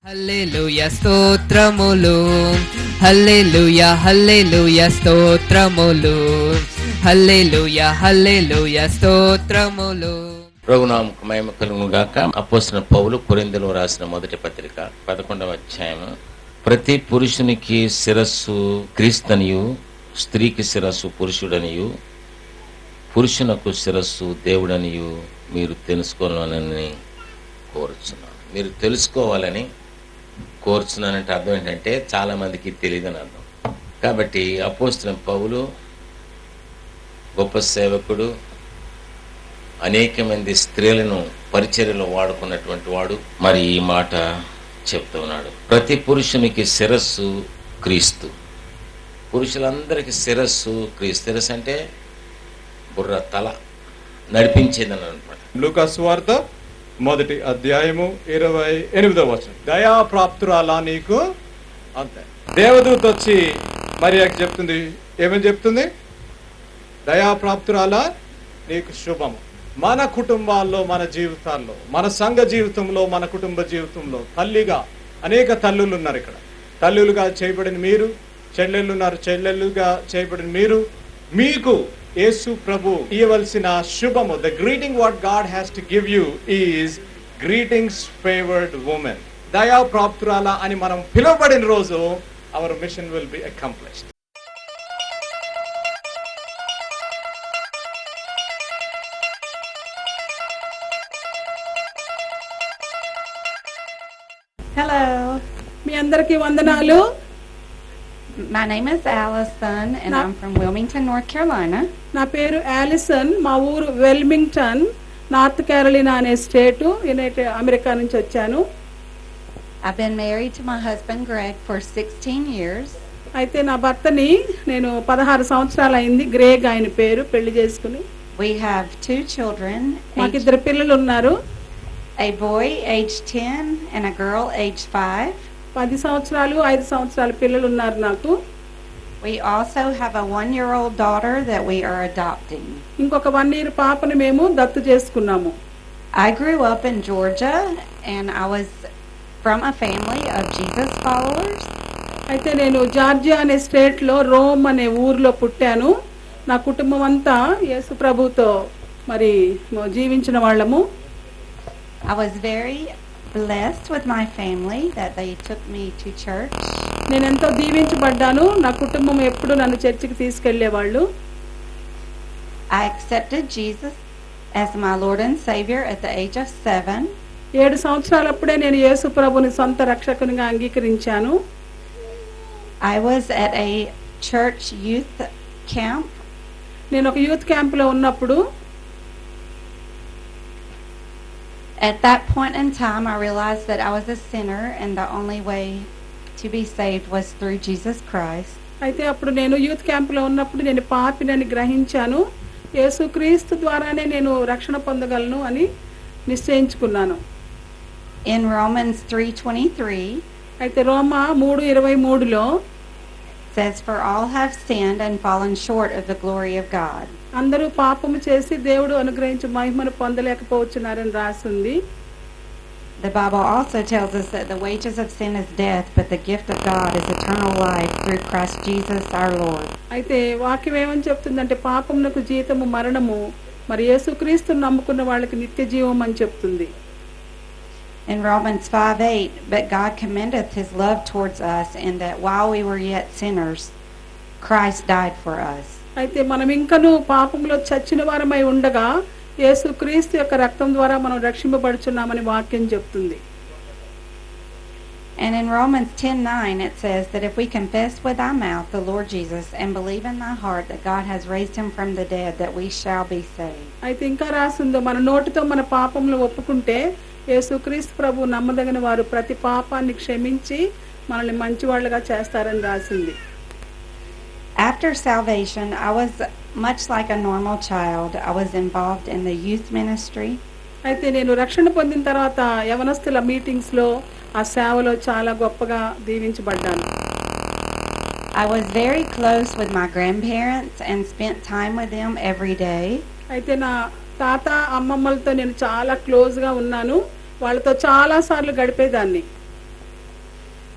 హల్లెలూయా స్తోత్రములు, హల్లెలూయా హల్లెలూయా స్తోత్రములు, హల్లెలూయా హల్లెలూయా స్తోత్రములు. ప్రభునామముకు మహిమ కలుగును గాక. అపోస్తలుడైన పౌలు కొరింథీయులకు రాసిన మొదటి పత్రిక 11వ అధ్యాయము. ప్రతి పురుషునికి శిరస్సు క్రీస్తనియు, స్త్రీకి శిరస్సు పురుషుడనియు, పురుషునకు శిరస్సు దేవుడనియు మీరు తెలుసుకోవాలని కోరుచున్నాను. మీరు తెలుసుకోవాలని కోరుచున్నానంటే అర్థం ఏంటంటే చాలా మందికి తెలియదని అర్థం. కాబట్టి అపోస్తలుడైన పౌలు గొప్ప సేవకుడు, అనేక మంది స్త్రీలను పరిచర్యలో వాడుకున్నటువంటి వాడు. మరి ఈ మాట చెప్తూ ఉన్నాడు, ప్రతి పురుషునికి శిరస్సు క్రీస్తు. పురుషులందరికీ శిరస్సు క్రీస్తు. శిరస్సు అంటే బుర్ర, తల, నడిపించేదని అనమాట. లూకా సువార్త మొదటి అధ్యాయము 28వ వచనం. దయా ప్రాప్తురాలా నీకు అంతే. దేవదూత వచ్చి మరియాకి చెప్తుంది, ఏమని చెప్తుంది? దయా ప్రాప్తురాలా నీకు శుభము. మన కుటుంబాల్లో, మన జీవితాల్లో, మన సంఘ జీవితంలో, మన కుటుంబ జీవితంలో తల్లిగా అనేక తల్లులు ఉన్నారు. ఇక్కడ తల్లులుగా చేయబడిన మీరు, చెల్లెళ్ళు ఉన్నారు, చెల్లెళ్ళుగా చేయబడిన మీరు, మీకు యేసు ప్రభు ఇవ్వవలసిన శుభము, the greeting what God has to give you is greetings favoured women. దయా ప్రాప్తురాల అని మనం పిలువబడిన రోజు hour machine will be accomplished. Hello, మీ అందరికీ వందనాలు. my name is Allison and I'm from Wilmington, North Carolina. నా పేరు ఆలిసన్. మా ఊరు వెల్మింగ్టన్, నార్త్ కేరళీనా అనే స్టేటు, యునైటెడ్ అమెరికా నుంచి వచ్చాను. I've been married to my husband Greg for 16 years. అయితే నా భర్తని నేను 16 సంవత్సరాలు అయింది. గ్రేగ్ ఆయన పేరు, పెళ్లి చేసుకుని. We have 2 children, మాకు 2 పిల్లలు ఉన్నారు. a boy age 10 and a girl age 5. 10 సంవత్సరాలు 5 సంవత్సరాల పిల్లలు ఉన్నారు నాకు. We also have a 1-year-old daughter that we are adopting. ఇంకొక 1 ఇయర్ పాపని మేము దత్తు చేసుకున్నాము. I grew up in Georgia and I was from a family of Jesus followers. అయితే నేను జార్జియా అనే స్టేట్ లో రోమ్ అనే ఊర్లో పుట్టాను. నా కుటుంబం అంతా యేసు ప్రభుతో మరి జీవించిన వాళ్ళము. I was very blessed with my family that they took me to church. నేను ఎంతో దీవించబడ్డాను. నా కుటుంబం ఎప్పుడు నన్ను చర్చికి తీసుకెళ్లేవాళ్ళు. I accepted Jesus as my Lord and Savior at the age of 7. 7 సంవత్సరాలప్పుడే నేను యేసు ప్రభుని సొంత రక్షకునిగా అంగీకరించాను. I was at a church youth camp. నేను ఒక యూత్ క్యాంప్ లో ఉన్నప్పుడు At that point in time, I realized that I was a sinner and the only way to be saved was through Jesus Christ. అయితే అప్పుడు నేను youth camp లో ఉన్నప్పుడు నేను పాపినని గ్రహించాను. యేసుక్రీస్తు ద్వారానే నేను రక్షణ పొందగలను అని నిశ్చయించుకున్నాను. In Romans 3:23, అయితే రోమా 3:23లో says, "For all have sinned and fallen short of the glory of God." అందరూ పాపము చేసి దేవుడు అనుగ్రహించే మహిమను పొందలేకపోతున్నారని రాసింది. The Bible also tells us that the wages of sin is death, but the gift of God is eternal life through Christ Jesus our Lord. అయితే వాక్యం ఏమని చెప్తుందంటే పాపమునకు జీతము మరణము, మరి యేసుక్రీస్తును నమ్ముకున్న వాళ్ళకి నిత్య జీవం అని చెప్తుంది. In Romans 5:8, "But God commendeth his love towards us in that while we were yet sinners, Christ died for us." అయితే మనం ఇంకనూ పాపంలో చచ్చిన వారమై ఉండగా యేసుక్రీస్తు యొక్క రక్తం ద్వారా మనం రక్షింపబడుచున్నామని వాక్యం చెప్తుంది. And in Romans 10:9 it says that if we confess with our mouth the Lord Jesus and believe in our heart that God has raised him from the dead, that we shall be saved. అయితే ఇంకా రాసిందో మన నోటితో మన పాపంలో ఒప్పుకుంటే యేసుక్రీస్తు ప్రభు నమ్మదగిన వారు ప్రతి పాపాన్ని క్షమించి మనల్ని మంచివాళ్ళుగా చేస్తారని రాసింది. After salvation, I was much like a normal child. I was involved in the youth ministry. అయితే నేను రక్షణ పొందిన తర్వాత యవనస్తుల మీటింగ్స్ లో ఆ సేవలో చాలా గొప్పగా దీవించబడ్డాను. I was very close with my grandparents and spent time with them every day. అయితే నా తాత అమ్మమ్మలతో నేను చాలా క్లోజ్ గా ఉన్నాను. వాళ్ళతో చాలా సార్లు గడిపేదాన్ని.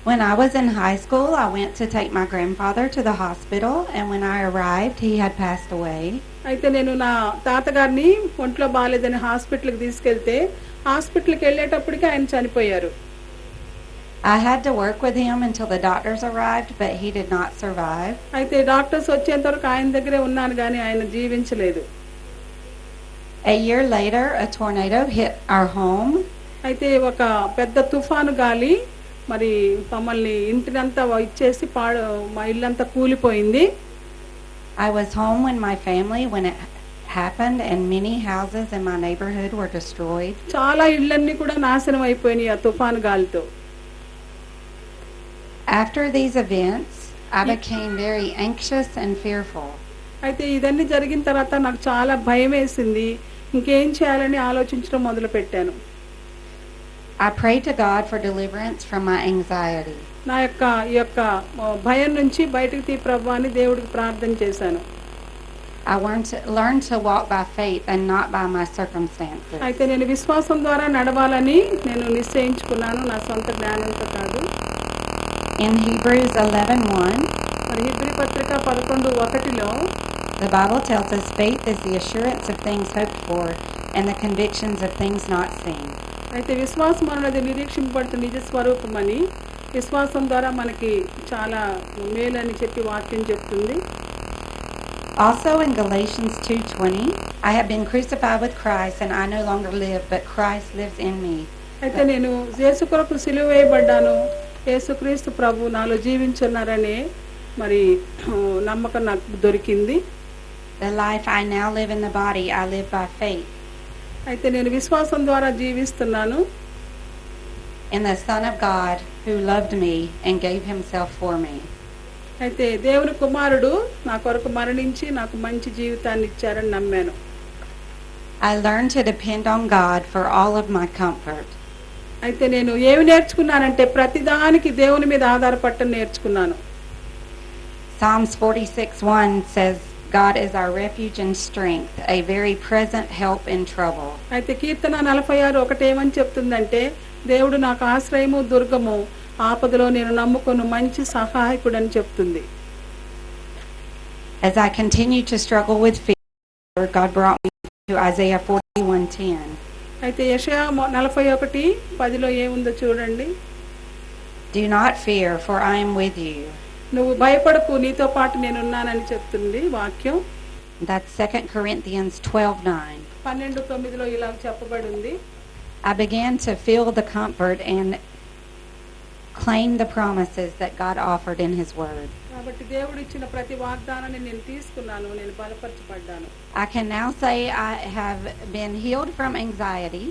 When I was in high school, I went to take my grandfather to the hospital, and when I arrived, he had passed away. అయితే నేను నా తాతగారిని ఒంట్లో బాగాలేదని హాస్పిటల్కి తీసుకెళ్తే హాస్పిటల్కి వెళ్ళేటప్పటికి ఆయన చనిపోయారు. I had to work with him until the doctors arrived, but he did not survive. అయితే డాక్టర్స్ వచ్చేంత వరకు ఆయన దగ్గరే ఉన్నాను కానీ ఆయన జీవించలేదు. A year later, a tornado hit our home. అయితే ఒక పెద్ద తుఫాను గాలి మరి మమ్మల్ని ఇంటినంతా ఇచ్చేసి మా ఇల్లంతా కూలిపోయింది. I was home when it happened, and many houses in my neighborhood were destroyed. చాలా ఇళ్ళన్నీ కూడా నాశనం అయిపోయినాయి ఆ తుఫాను గాలితో. After these events, I became very anxious and fearful. అయితే ఇదన్నీ జరిగిన తర్వాత నాకు చాలా భయం వేసింది. ఇంకేం చేయాలని ఆలోచించడం మొదలు పెట్టాను. I prayed to God for deliverance from my anxiety. నా ఈ యొక్క భయం నుంచి బయటకు తీ ప్రభువా అని దేవుడికి ప్రార్థన చేశాను. I learned to walk by faith and not by my circumstances. అయితే నేను విశ్వాసం ద్వారా నడవాలని నేను నిశ్చయించుకున్నాను, నా సొంత జ్ఞానంతో కాదు. In Hebrews 11:1, మరి హెబ్రీ పత్రిక 11:1లో the Bible tells us faith is the assurance of things hoped for and the convictions of things not seen. అయితే విశ్వాసం అన్నది నిరీక్షింపబడుతున్న నిజ స్వరూపమని, విశ్వాసం ద్వారా మనకి చాలా మేలని చెప్పి వాక్యం చెప్తుంది. Also in Galatians 2:20, I have been crucified with Christ, and I no longer live, but Christ lives in me. అయితే నేను యేసు కొరకు సిలువ వేయబడ్డాను, యేసుక్రీస్తు ప్రభు నాలో జీవించున్నారనే మరి నమ్మకం నాకు దొరికింది. The life I now live in the body, I live by faith అయితే నేను విశ్వాసం ద్వారా జీవిస్తున్నాను in the Son of God who loved me and gave himself for me. అయితే దేవుని కుమారుడు నా కొరకు మరణించి నాకు మంచి జీవితాన్ని ఇచ్చారని నమ్మాను. I learned to depend on God for all of my comfort. అయితే నేను ఏమి నేర్చుకున్నానంటే ప్రతిదానికి దేవుని మీద ఆధారపడటం నేర్చుకున్నాను. Psalms 46:1 says, God is our refuge and strength, a very present help in trouble. అయితే కీర్తన 46:1 ఏమని చెప్తుందంటే, దేవుడు నాకు ఆశ్రయము దుర్గము, ఆపదలో నేను నమ్ముకొను మంచి సహాయకుడు అని చెప్తుంది. As I continued to struggle with fear, God brought me to Isaiah 41:10. అయితే యెషయా 41:10లో ఏముందో చూడండి. Do not fear, for I am with you. నువ్వు భయపడకు, నీతో పాటు నేనున్నానని చెప్తుంది వాక్యం. That's 2 Corinthians 12:9. 12:9లో ఇలా చెప్పబడి ఉంది. I began to feel the comfort and claim the promises that God offered in his word. కాబట్టి దేవుడు ఇచ్చిన ప్రతి వాగ్దానాన్ని నేను తీసుకున్నాను, నేను బలపరచబడ్డాను. I can now say I have been healed from anxiety.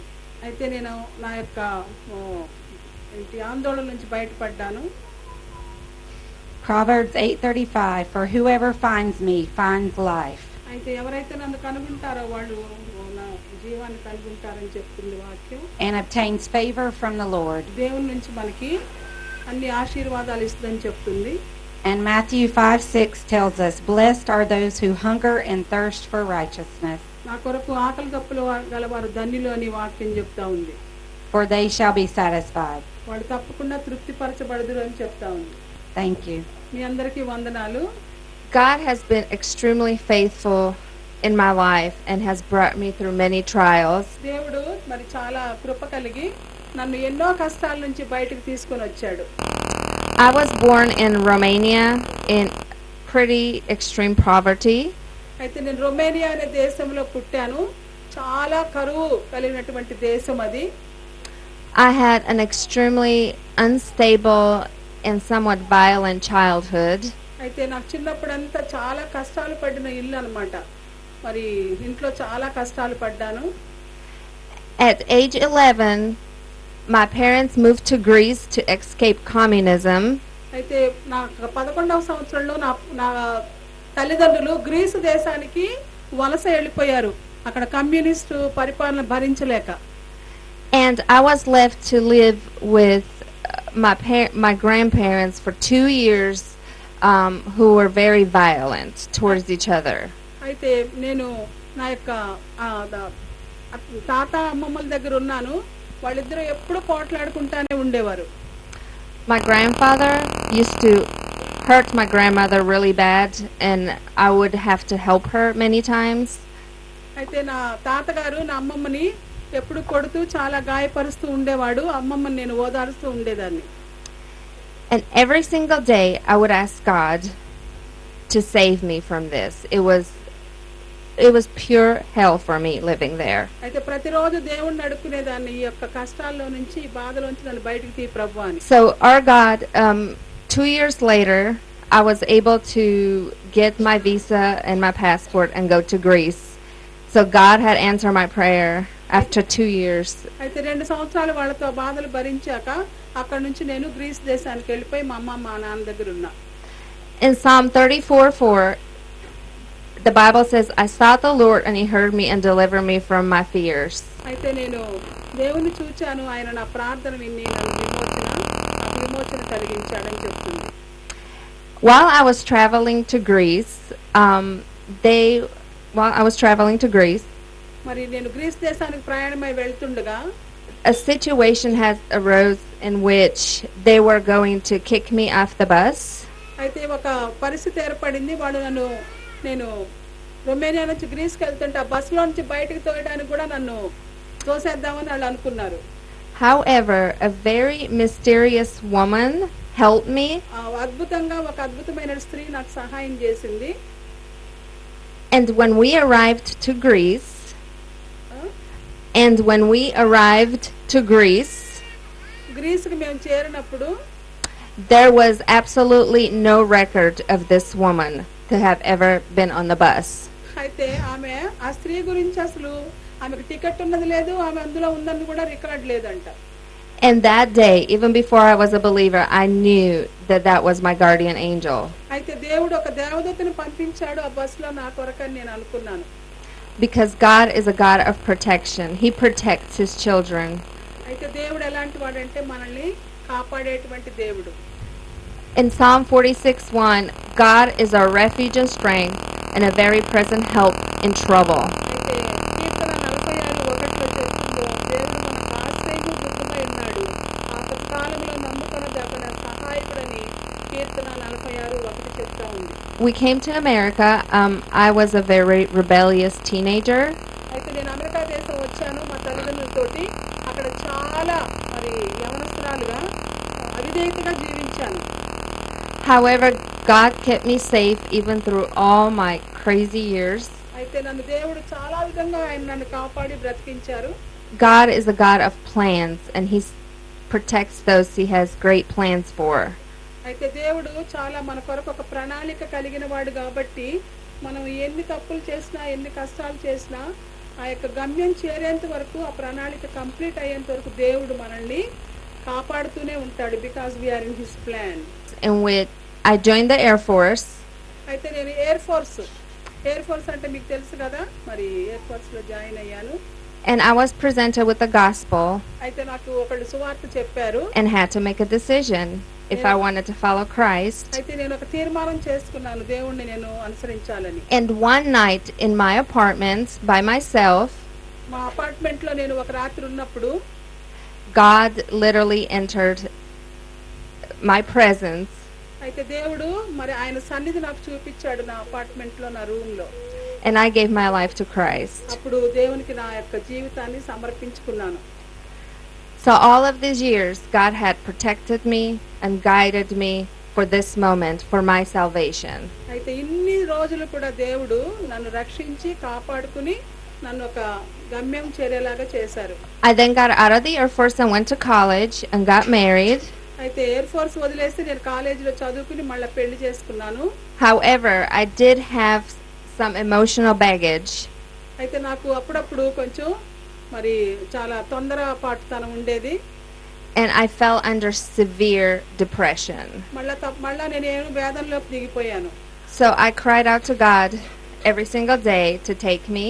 అయితే నేను నా యొక్క ఆందోళన నుంచి బయటపడ్డాను. Proverbs 8:35, for whoever finds me finds life. అయితే ఎవరైతే నన్ను కనుగొంటారో వాళ్ళు నా జీవాన్ని కనుగొంటారని చెప్తుంది వాక్యం. And obtains favor from the Lord. దేవుని నుంచి మనకి అన్ని ఆశీర్వాదాలు ఇస్తుందని చెప్తుంది. And Matthew 5:6 tells us, blessed are those who hunger and thirst for righteousness, నా కొరకు ఆకలి దప్పులు గలవారు ధన్యులు అని వాక్యం చెప్తా ఉంది. for they shall be satisfied. వాడు తప్పకుండా తృప్తిపరచబడదురు అని చెప్తా ఉంది. Thank you. మీ అందరికీ వందనాలు. God has been extremely faithful in my life and has brought me through many trials. దేవుడు మరి చాలా కృప కలిగి నన్ను ఎన్నో కష్టాల నుంచి బయటకు తీసుకొని వచ్చాడు. I was born in Romania in pretty extreme poverty. అయితే నేను రొమేనియా అనే దేశంలో పుట్టాను. చాలా కరువు కలిగినటువంటి దేశం అది. I had an extremely unstable and somewhat violent childhood. అయితే నాకు చిన్నప్పుడంతా చాలా కష్టాలు పడిన ఇల్లు అన్నమాట. మరి ఇంట్లో చాలా కష్టాలు పడ్డాను. At age 11, my parents moved to Greece to escape communism. అయితే నా 11వ సంవత్సరంలో నా తల్లిదండ్రులు గ్రీసు దేశానికి వలస వెళ్ళిపోయారు, అక్కడ కమ్యూనిస్టు పరిపాలన భరించలేక. And I was left to live with my grandparents for 2 years, who were very violent towards each other. అయితే నేను నా యొక్క తాత అమ్మమ్మల దగ్గర ఉన్నాను. వాళ్ళిద్దరూ ఎప్పుడు పోట్లాడుకుంటానే ఉండేవారు. My grandfather used to hurt my grandmother really bad, and I would have to help her many times. అయితే నా తాతగారు నా అమ్మమ్మని ఎప్పుడు కొడుతూ చాలా గాయపరుస్తూ ఉండేవాడు. అమ్మమ్మని నేను ఓదారుస్తూ ఉండేదాన్ని. And every single day I would ask God to save me from this. It was pure hell for me living there. అయితే ప్రతిరోజు దేవుణ్ణి అడుక్కునేదాన్ని, ఈ యొక్క కష్టాల్లో నుంచి, ఈ బాధలోంచి నన్ను బయటికి తీ ప్రభు అని. So our God, 2 years later, I was able to get my visa and my passport and go to Greece. So God had answered my prayer after 2 years. అయితే 2 సంవత్సరాలు వాళ్ళతో బాధలు భరించాక అక్కడ నుంచి నేను గ్రీస్ దేశానికి వెళ్ళిపోయి మా అమ్మ మా నాన్న దగ్గర ఉన్నా. In Psalm 34:4, the Bible says, I sought the Lord and he heard me and delivered me from my fears. అయితే నేను దేవుని చూచాను, ఆయన నా ప్రార్థన విని నాకు విమోచన కలిగించాడని చెప్తుంది. While I was traveling to Greece, మరి నేను గ్రీస్ దేశానికి ప్రయాణమై వెళ్తుండగా a situation has arose in which they were going to kick me off the bus. అయితే ఒక పరిస్థితి ఏర్పడింది. వాళ్ళు నేను రొమేనియా నుంచి గ్రీస్కి వెళ్తుంటే ఆ బస్సులో నుంచి బయటకు తోయడానికి కూడా నన్ను తోసేద్దామని వాళ్ళు అనుకున్నారు. However, a very mysterious woman helped me. అద్భుతంగా ఒక అద్భుతమైన స్త్రీ నాకు సహాయం చేసింది. And when we arrived to Greece, గ్రీస్కి మేము చేరినప్పుడు there was absolutely no record of this woman to have ever been on the bus. అయితే ఆమె ఆ స్త్రీ గురించి అసలు ఆమెకు టికెట్ ఉన్నది లేదు, ఆమె అందులో ఉందని కూడా రికార్డ్ లేదంట. And that day, even before I was a believer, I knew that was my guardian angel. అయితే దేవుడు ఒక దేవదూతను పంపించాడు ఆ బస్సులో నా కొరకని నేను అనుకున్నాను. Because God is a God of protection. He protects his children. అయితే దేవుడు ఎలాంటి వాడంటే మనల్ని కాపాడేటువంటి దేవుడు. In Psalm 46:1, God is our refuge and strength and a very present help in trouble. అయితే కీర్తన 46:1లో చెప్తుందో, దేవుడు మనకు ఆశ్రయము దుఃఖమై ఉన్నాడు, ఆపత్కాలంలో నమ్ముకొనదగిన సహాయకుడని కీర్తన 46:1 చెప్తా ఉంది. We came to America. I was a very rebellious teenager. అయితే నేను అమెరికా దేశం వచ్చాను మా తల్లిదండ్రులతోటి. అక్కడ చాలా మరి యవనస్తురాలుగా అవిధేయతగా జీవించాను. However, God kept me safe even through all my crazy years. అయితే నన్ను దేవుడు చాలా విధంగా ఆయన నన్ను కాపాడి బ్రతికించారు. God is a God of plans, and he protects those he has great plans for. అయితే దేవుడు చాలా మన కొరకు ఒక ప్రణాళిక కలిగిన వాడు కాబట్టి మనం ఎన్ని తప్పులు చేసినా, ఎన్ని కష్టాలు చేసినా, ఆ యొక్క గమ్యం చేరేంత వరకు, ఆ ప్రణాళిక కంప్లీట్ అయ్యేంత వరకు దేవుడు మనల్ని కాపాడుతూనే ఉంటాడు. Because we are in his plan. In which I joined the Air Force. అయితే నేను ఎయిర్ ఫోర్స్ అంటే మీకు తెలుసు కదా, మరి ఎయిర్ ఫోర్స్ లో జాయిన్ అయ్యాను. And I was presented with the gospel అయితే నాకు ఒకళ్ళు సువార్త చెప్పారు. and had to make a decision if I wanted to follow Christ. అయితే నేను ఒక తీర్మానం చేసుకున్నాను దేవుణ్ణి నేను అనుసరించాలని. And one night in my apartment by myself, మా అపార్ట్మెంట్ లో నేను ఒక రాత్రి ఉన్నప్పుడు God literally entered my presence. అయితే దేవుడు మరి ఆయన సన్నిధి నాకు చూపించాడు నా అపార్ట్మెంట్ లో, నా రూమ్ లో. And I gave my life to Christ. అప్పుడు దేవునికి నా యొక్క జీవితాన్ని సమర్పించుకున్నాను. So all of these years, God had protected me and guided me for this moment, for my salvation. అయితే ఇన్ని రోజులు కూడా దేవుడు నన్ను రక్షించి కాపాడుకుని నన్ను ఒక గమ్యం చేరేలాగా చేశారు. I then got out of the Air Force and went to college and got married. అయితే ఎయిర్ ఫోర్స్ వదిలేసి నేను కాలేజీలో చదువుకుని మళ్ళీ పెళ్లి చేసుకున్నాను. However, I did have some emotional baggage. అయితే నాకు అప్పుడప్పుడు కొంచెం మరి చాలా తొందరపాటుతనం ఉండేది. And I fell under severe depression. మళ్ళా నేను ఏమో వేదనలోకి దిగిపోయాను. So I cried out to God every single day to take me.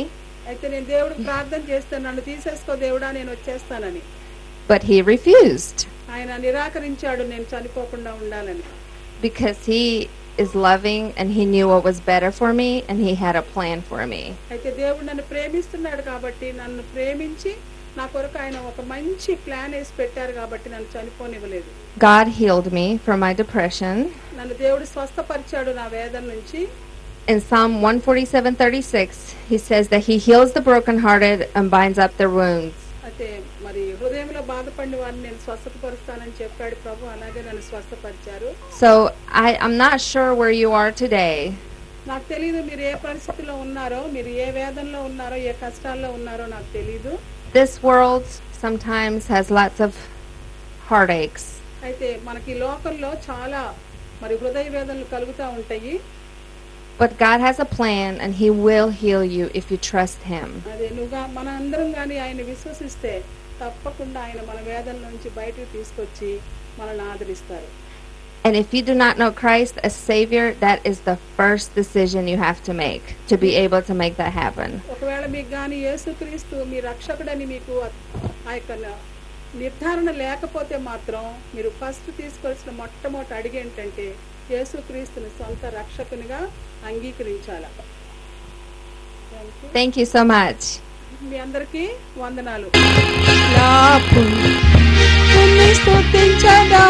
అయితే నేను దేవుడికి ప్రార్థన చేస్తాను, నన్ను తీసేసుకో దేవుడా, నేను వచ్చేస్తానని. But he refused. ఆయన నిరాకరించాడు నేను చనిపోకుండా ఉండాలని. Because he is loving and he knew what was better for me and he had a plan for me. అయితే దేవుడు నన్ను ప్రేమిస్తున్నాడు కాబట్టి నన్ను ప్రేమించి నా కొరకు ఆయన ఒక మంచి ప్లాన్ వేసి పెట్టారు కాబట్టి నన్ను చనిపోనివ్వలేదు. God healed me from my depression. నన్ను దేవుడు స్వస్థపరిచాడు నా వేదన నుంచి. In Psalm 147:36, he says that he heals the brokenhearted and binds up their wounds. అయితే మరి హృదయంలో బాధపడిన వారిని నేను స్వస్థపరుస్తానని చెప్పాడు ప్రభు. అలాగే నన్ను స్వస్థపరిచారు. So I'm not sure where you are today, నాకు తెలియదు మీరు ఏ పరిస్థితిలో ఉన్నారో, మీరు ఏ వేదనలో ఉన్నారో, ఏ కష్టాల్లో ఉన్నారో నాకు తెలియదు. this world sometimes has lots of heartaches. అయితే మనకి ఈ లోకంలో చాలా మరి హృదయ వేదనలు కలుగుతూ ఉంటాయి. But God has a plan and he will heal you if you trust him. అదే నువ్వుగా మన అందరం కానీ ఆయన విశ్వసిస్తే తప్పకుండా ఆయన మన వేదన నుంచి బయటకు తీసుకొచ్చి మనల్ని ఆదరిస్తారు. And if you do not know Christ as Savior, that is the first decision you have to make to be able to make that happen. ఒకవేళ మీకు కానీ యేసుక్రీస్తు మీ రక్షకుడని మీకు ఆ యొక్క నిర్ధారణ లేకపోతే మాత్రం మీరు ఫస్ట్ తీసుకోవాల్సిన మొట్టమొదటి అడిగి ఏంటంటే యేసుక్రీస్తుని సొంత రక్షకునిగా అంగీకరించాలి. Thank you so much. మీ అందరికీ వందనాలు. స్తుతించగా